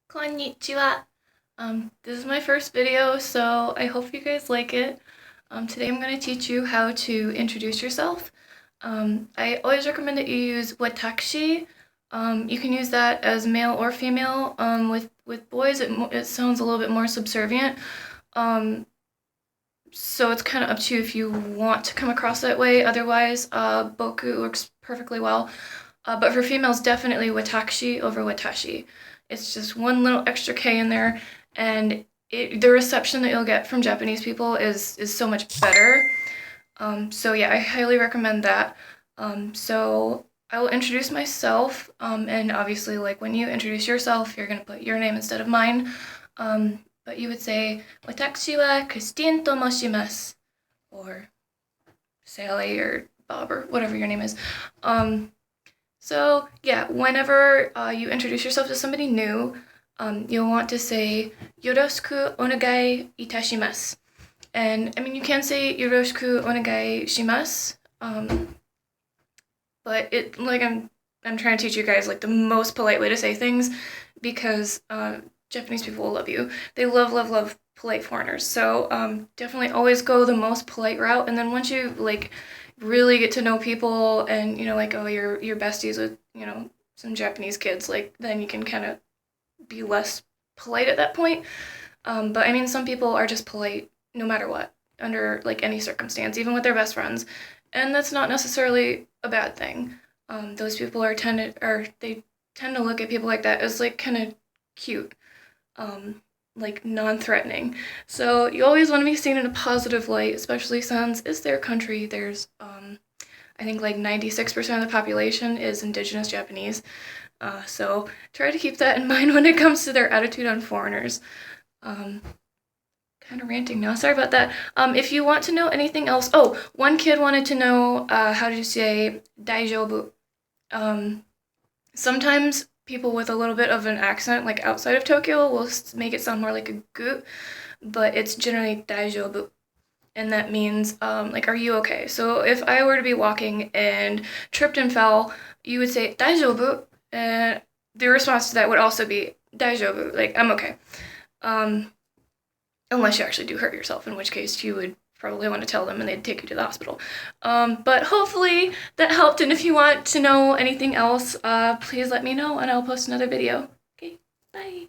Konnichiwa. This is my first video, so I hope you guys like it. Today I'm going to teach you how to introduce yourself. I always recommend that you use watashi. You can use that as male or female. With boys, it sounds a little bit more subservient. So it's kind of up to you if you want to come across that way. Otherwise, boku works perfectly well. But for females, definitely watashi over watashi. It's just one little extra K in there, and the reception that you'll get from Japanese people is so much better. So yeah, I highly recommend that. So I will introduce myself, and obviously, like when you introduce yourself, you're gonna put your name instead of mine. But you would say, "Watashi wa Christine to moshimasu," or Sally or Bob or whatever your name is. So yeah, whenever you introduce yourself to somebody new, you'll want to say "Yoroshiku onegai itashimasu." And I mean, you can say "Yoroshiku onegai shimasu," but I'm trying to teach you guys like the most polite way to say things, because Japanese people will love you. They love polite foreigners. So definitely always go the most polite route, and then once you like really get to know people, and like, oh, you're besties with some Japanese kids, like then you can kind of be less polite at that point. But I mean, some people are just polite no matter what, under like any circumstance, even with their best friends, and that's not necessarily a bad thing. Those people they tend to look at people like that as like kind of cute, like non-threatening. So you always want to be seen in a positive light, especially since it's their country. There's I think like 96% of the population is indigenous Japanese. So try to keep that in mind when it comes to their attitude on foreigners. Kind of ranting now, sorry about that. If you want to know anything else, oh, one kid wanted to know how to say "daijoubu." Sometimes people with a little bit of an accent, like outside of Tokyo, will make it sound more like a gu, but it's generally "daijoubu." And that means, like, are you okay? So if I were to be walking and tripped and fell, you would say "daijoubu," and the response to that would also be "daijoubu," like, I'm okay. Unless you actually do hurt yourself, in which case you would probably want to tell them and they'd take you to the hospital. But hopefully that helped, and if you want to know anything else, please let me know and I'll post another video. Okay, bye.